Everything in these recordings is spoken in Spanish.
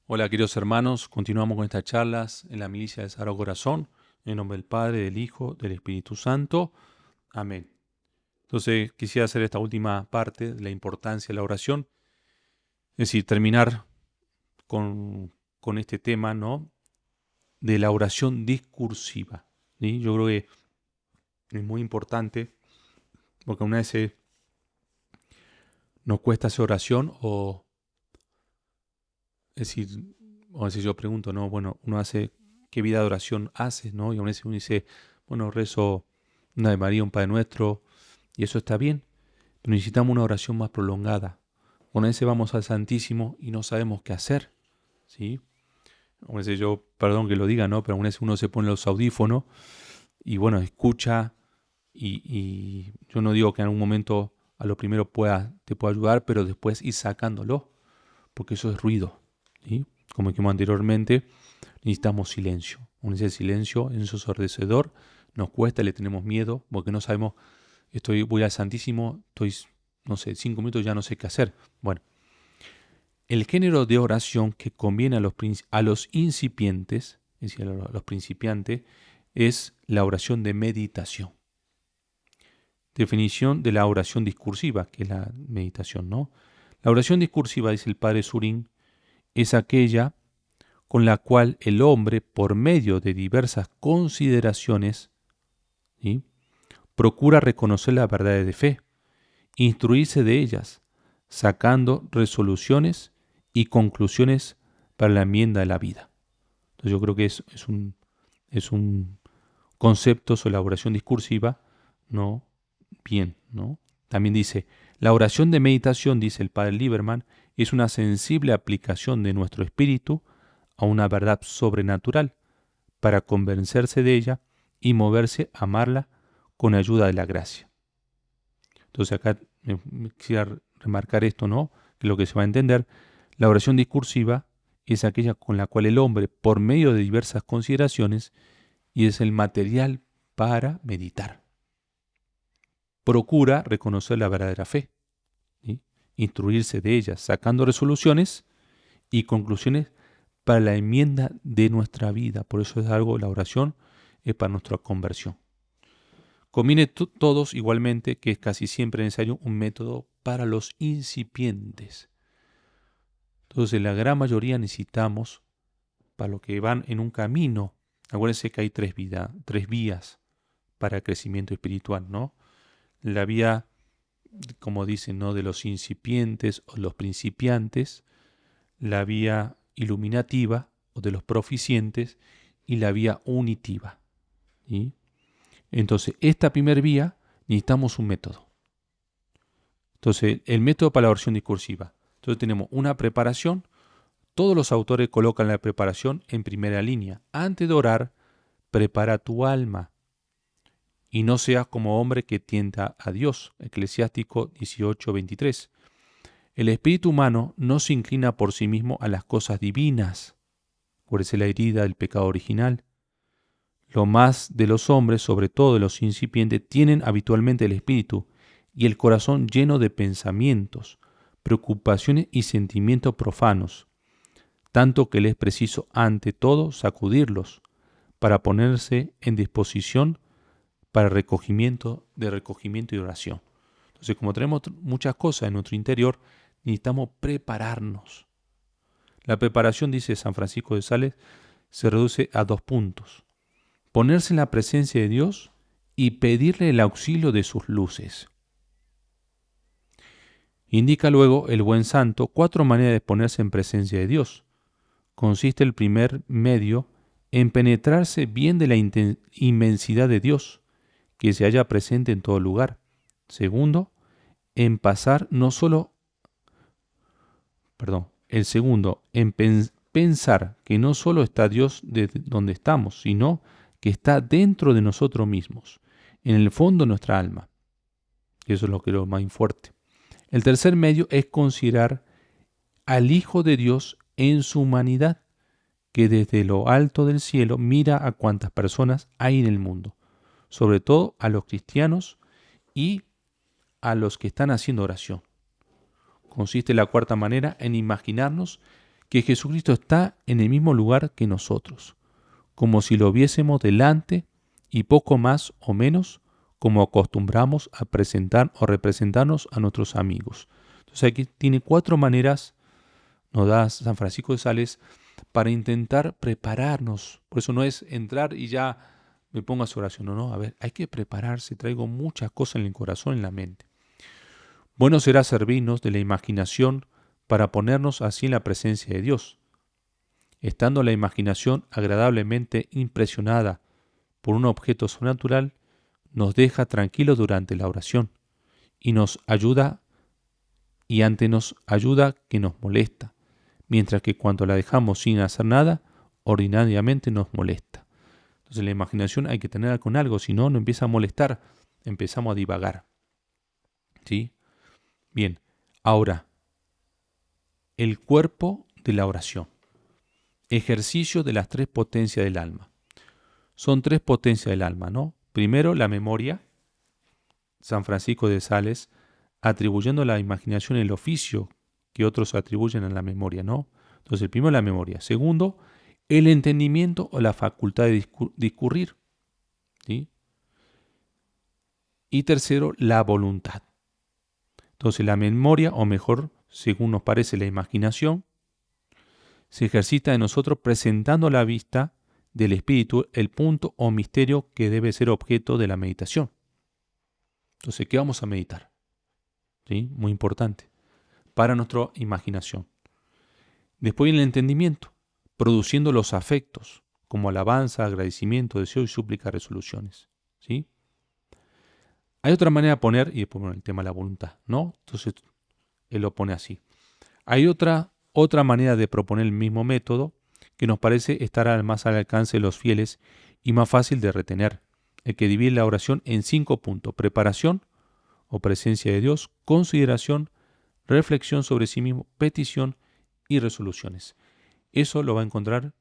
Hola queridos hermanos, continuamos con estas charlas en la milicia del Sagrado Corazón, en nombre del Padre, del Hijo, del Espíritu Santo. Amén. Entonces quisiera hacer esta última parte de la importancia de la oración, es decir, terminar con este tema, ¿no?, de la oración discursiva, ¿sí? Yo creo que es muy importante porque una vez nos cuesta hacer oración es decir, a veces yo pregunto, ¿no? Bueno, uno hace, ¿qué vida de oración haces, no? Y a veces uno dice, bueno, rezo una de María, un Padre Nuestro, y eso está bien, pero necesitamos una oración más prolongada. A veces vamos al Santísimo y no sabemos qué hacer, ¿sí? A veces yo, perdón que lo diga, ¿no? Pero a veces uno se pone los audífonos y, bueno, escucha y yo no digo que en algún momento a lo primero te pueda ayudar, pero después ir sacándolo, porque eso es ruido, ¿sí? Como dijimos anteriormente, necesitamos silencio. Ese silencio ensordecedor nos cuesta, le tenemos miedo, porque no sabemos, voy al Santísimo, no sé, 5 minutos ya no sé qué hacer. Bueno, el género de oración que conviene a los incipientes, es decir, a los principiantes, es la oración de meditación. Definición de la oración discursiva, que es la meditación, ¿no? La oración discursiva, dice el padre Surín, es aquella con la cual el hombre, por medio de diversas consideraciones, ¿sí?, procura reconocer las verdades de fe, instruirse de ellas, sacando resoluciones y conclusiones para la enmienda de la vida. Entonces yo creo que es un concepto sobre la oración discursiva, ¿no? Bien, ¿no? También dice, la oración de meditación, dice el padre Lieberman, es una sensible aplicación de nuestro espíritu a una verdad sobrenatural para convencerse de ella y moverse a amarla con ayuda de la gracia. Entonces acá me quisiera remarcar esto, ¿no? Que lo que se va a entender, la oración discursiva es aquella con la cual el hombre, por medio de diversas consideraciones, y es el material para meditar, procura reconocer la verdadera fe, ¿sí?, instruirse de ella, sacando resoluciones y conclusiones para la enmienda de nuestra vida. Por eso es algo, la oración es para nuestra conversión. Conviene todos igualmente que es casi siempre necesario un método para los incipientes. Entonces la gran mayoría necesitamos, para los que van en un camino, acuérdense que hay tres vías para el crecimiento espiritual, ¿no? La vía, como dicen, ¿no?, de los incipientes o los principiantes, la vía iluminativa o de los proficientes y la vía unitiva, ¿sí? Entonces, esta primera vía necesitamos un método. Entonces, el método para la oración discursiva. Entonces tenemos una preparación. Todos los autores colocan la preparación en primera línea. Antes de orar, prepara tu alma y no seas como hombre que tienta a Dios. Eclesiástico 18:23. El espíritu humano no se inclina por sí mismo a las cosas divinas. Por eso la herida del pecado original. Lo más de los hombres, sobre todo de los incipientes, tienen habitualmente el espíritu y el corazón lleno de pensamientos, preocupaciones y sentimientos profanos, tanto que les es preciso ante todo sacudirlos para ponerse en disposición para recogimiento y oración. Entonces, como tenemos muchas cosas en nuestro interior, necesitamos prepararnos. La preparación, dice San Francisco de Sales, se reduce a 2 puntos. Ponerse en la presencia de Dios y pedirle el auxilio de sus luces. Indica luego el buen santo 4 maneras de ponerse en presencia de Dios. Consiste el primer medio en penetrarse bien de la inmensidad de Dios, que se halla presente en todo lugar. Segundo, en pasar no solo, el segundo, en pensar que no solo está Dios desde donde estamos, sino que está dentro de nosotros mismos, en el fondo de nuestra alma. Y eso es lo que es lo más fuerte. El tercer medio es considerar al Hijo de Dios en su humanidad, que desde lo alto del cielo mira a cuantas personas hay en el mundo, sobre todo a los cristianos y a los que están haciendo oración. Consiste la cuarta manera en imaginarnos que Jesucristo está en el mismo lugar que nosotros, como si lo viésemos delante y poco más o menos como acostumbramos a presentar o representarnos a nuestros amigos. Entonces aquí tiene 4 maneras, nos da San Francisco de Sales, para intentar prepararnos. Por eso no es entrar y ya me pongo a su oración. No, a ver, hay que prepararse. Traigo muchas cosas en el corazón, en la mente. Bueno será servirnos de la imaginación para ponernos así en la presencia de Dios. Estando la imaginación agradablemente impresionada por un objeto sobrenatural, nos deja tranquilos durante la oración y nos ayuda nos ayuda que nos molesta, mientras que cuando la dejamos sin hacer nada, ordinariamente nos molesta. Entonces la imaginación hay que tenerla con algo, si no, no empieza a molestar, empezamos a divagar. ¿Sí? Bien, ahora, el cuerpo de la oración. Ejercicio de las 3 potencias del alma. Son 3 potencias del alma, ¿no? Primero, la memoria. San Francisco de Sales, atribuyendo a la imaginación el oficio que otros atribuyen a la memoria, ¿no? Entonces, el primero, la memoria. Segundo, el entendimiento o la facultad de discurrir. ¿Sí? Y tercero, la voluntad. Entonces, la memoria, o mejor, según nos parece, la imaginación, se ejercita en nosotros presentando a la vista del espíritu el punto o misterio que debe ser objeto de la meditación. Entonces, ¿qué vamos a meditar? ¿Sí? Muy importante. Para nuestra imaginación. Después viene el entendimiento, produciendo los afectos, como alabanza, agradecimiento, deseo y súplica, resoluciones. ¿Sí? Hay otra manera de poner, y después el tema de la voluntad, ¿no? Entonces, él lo pone así. Hay otra manera de proponer el mismo método que nos parece estar más al alcance de los fieles y más fácil de retener, el que divide la oración en 5 puntos: preparación o presencia de Dios, consideración, reflexión sobre sí mismo, petición y resoluciones. Eso lo va a encontrar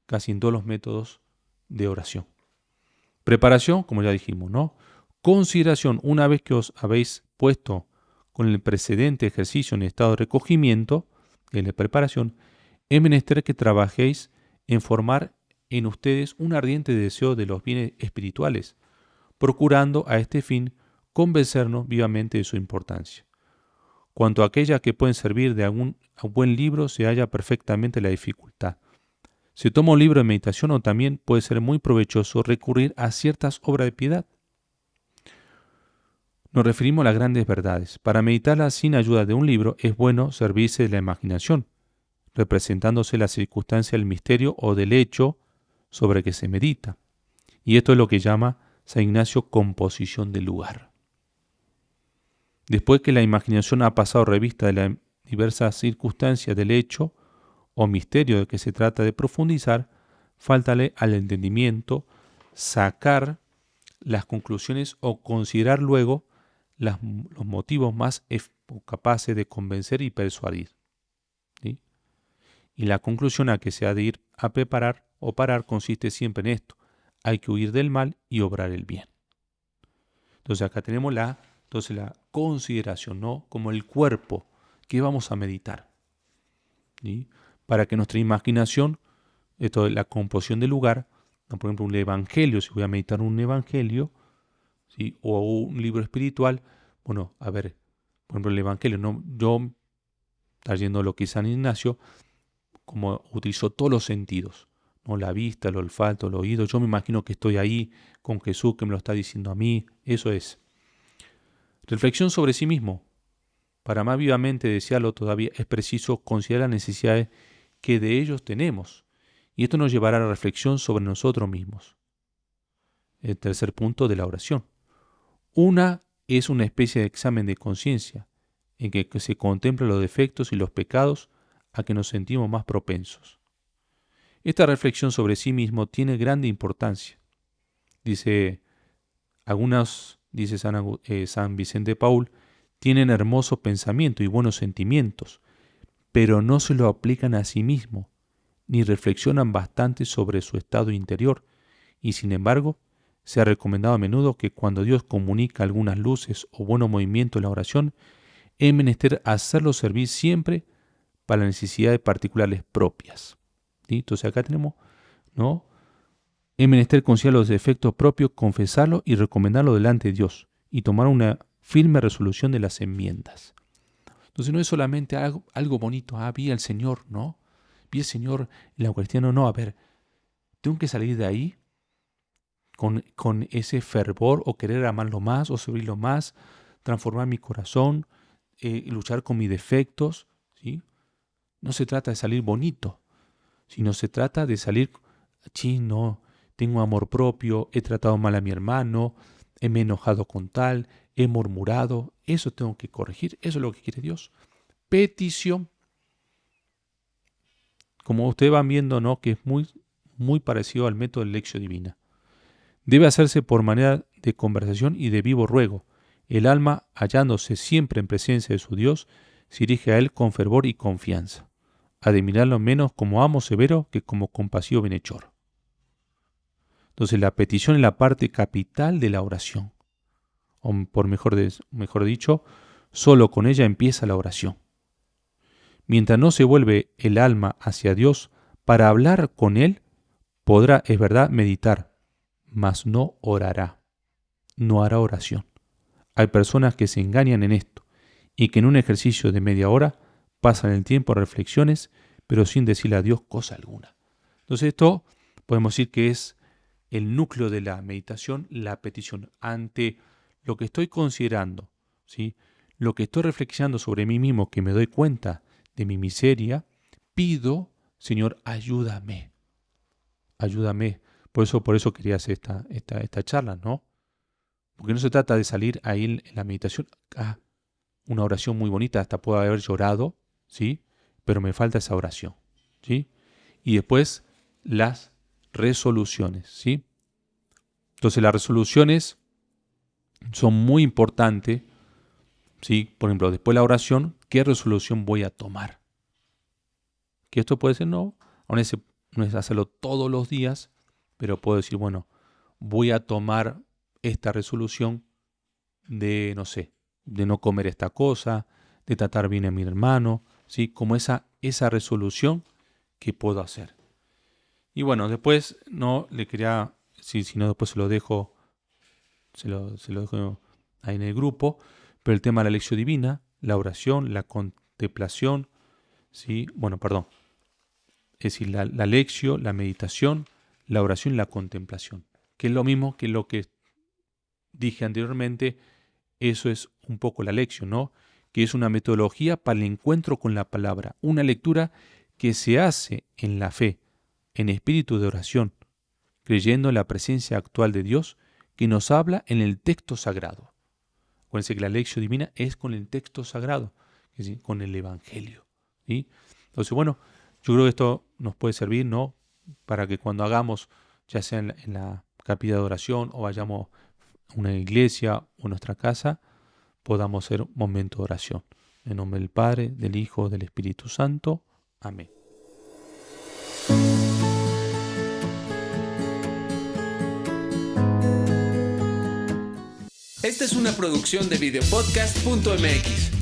casi en todos los métodos de oración. Preparación, como ya dijimos, ¿no? Consideración, una vez que os habéis puesto con el precedente ejercicio en estado de recogimiento, que es la preparación, es menester que trabajéis en formar en ustedes un ardiente deseo de los bienes espirituales, procurando a este fin convencernos vivamente de su importancia. Cuanto a aquellas que pueden servir de a un buen libro, se halla perfectamente la dificultad. Se toma un libro de meditación o también puede ser muy provechoso recurrir a ciertas obras de piedad. Nos referimos a las grandes verdades. Para meditarlas sin ayuda de un libro es bueno servirse de la imaginación, representándose la circunstancia del misterio o del hecho sobre que se medita. Y esto es lo que llama San Ignacio composición del lugar. Después que la imaginación ha pasado revista de las diversas circunstancias del hecho o misterio de que se trata de profundizar, fáltale al entendimiento sacar las conclusiones o considerar luego los motivos más capaces de convencer y persuadir. ¿Sí? Y la conclusión a que se ha de ir a preparar o parar consiste siempre en esto: hay que huir del mal y obrar el bien. Entonces acá tenemos la consideración, ¿no? Como el cuerpo que vamos a meditar. ¿Sí? Para que nuestra imaginación, esto es la composición del lugar, por ejemplo un evangelio, si voy a meditar un evangelio, ¿sí? O un libro espiritual, bueno, a ver, por ejemplo el evangelio, ¿no? Yo, trayendo lo que es San Ignacio, como utilizó todos los sentidos, ¿no? La vista, el olfato, el oído, yo me imagino que estoy ahí con Jesús que me lo está diciendo a mí, eso es. Reflexión sobre sí mismo. Para más vivamente desearlo todavía es preciso considerar las necesidades que de ellos tenemos, y esto nos llevará a la reflexión sobre nosotros mismos. El tercer punto de la oración. Una es una especie de examen de conciencia, en que se contemplan los defectos y los pecados a que nos sentimos más propensos. Esta reflexión sobre sí mismo tiene grande importancia. Dice San Vicente de Paul, tienen hermoso pensamiento y buenos sentimientos, pero no se lo aplican a sí mismo, ni reflexionan bastante sobre su estado interior, y sin embargo, se ha recomendado a menudo que cuando Dios comunica algunas luces o buenos movimientos en la oración, es menester hacerlo servir siempre para las necesidades particulares propias. ¿Sí? Entonces acá tenemos, ¿no? Es menester considerar los defectos propios, confesarlos y recomendarlos delante de Dios y tomar una firme resolución de las enmiendas. Entonces no es solamente algo bonito, vi al Señor, ¿no? Vi al Señor en la Eucaristía, no, a ver, tengo que salir de ahí con ese fervor o querer amarlo más o servirlo más, transformar mi corazón, luchar con mis defectos, ¿sí? No se trata de salir bonito, sino se trata de salir, no, tengo amor propio, he tratado mal a mi hermano, me he enojado con tal, he murmurado, eso tengo que corregir, eso es lo que quiere Dios. Petición. Como ustedes van viendo, ¿no? Que es muy, muy parecido al método de Lectio Divina. Debe hacerse por manera de conversación y de vivo ruego. El alma, hallándose siempre en presencia de su Dios, se dirige a Él con fervor y confianza, a de mirarlo menos como amo severo que como compasivo bienhechor. Entonces la petición es la parte capital de la oración. O por mejor dicho, solo con ella empieza la oración. Mientras no se vuelve el alma hacia Dios para hablar con Él, podrá, es verdad, meditar, mas no orará, no hará oración. Hay personas que se engañan en esto y que en un ejercicio de media hora pasan el tiempo en reflexiones, pero sin decirle a Dios cosa alguna. Entonces esto podemos decir que es el núcleo de la meditación, la petición. Ante lo que estoy considerando, ¿sí? Lo que estoy reflexionando sobre mí mismo, que me doy cuenta de mi miseria, pido, Señor, ayúdame. Ayúdame. Por eso quería hacer esta charla, ¿no? Porque no se trata de salir ahí en la meditación, una oración muy bonita, hasta puedo haber llorado, ¿sí? Pero me falta esa oración, ¿sí? Y después las resoluciones, ¿sí? Entonces las resoluciones son muy importantes, ¿sí? Por ejemplo, después de la oración, ¿qué resolución voy a tomar? Que esto puede ser, no es hacerlo todos los días, pero puedo decir, bueno, voy a tomar esta resolución de, de no comer esta cosa, de tratar bien a mi hermano, ¿sí? Como esa resolución que puedo hacer. Y bueno, después no le quería, si no después se lo dejo ahí en el grupo, pero el tema de la lección divina, la oración, la contemplación, ¿sí? Es decir, la lección, la meditación, la oración y la contemplación, que es lo mismo que lo que dije anteriormente. Eso es un poco la lección, ¿no? Que es una metodología para el encuentro con la palabra, una lectura que se hace en la fe, en espíritu de oración, creyendo en la presencia actual de Dios que nos habla en el texto sagrado. Acuérdense que la lección divina es con el texto sagrado, es decir, con el Evangelio, ¿sí? Entonces, bueno, yo creo que esto nos puede servir, ¿no? Para que cuando hagamos, ya sea en la capilla de oración o vayamos a una iglesia o nuestra casa, podamos hacer un momento de oración. En nombre del Padre, del Hijo, del Espíritu Santo. Amén. Esta es una producción de videopodcast.mx.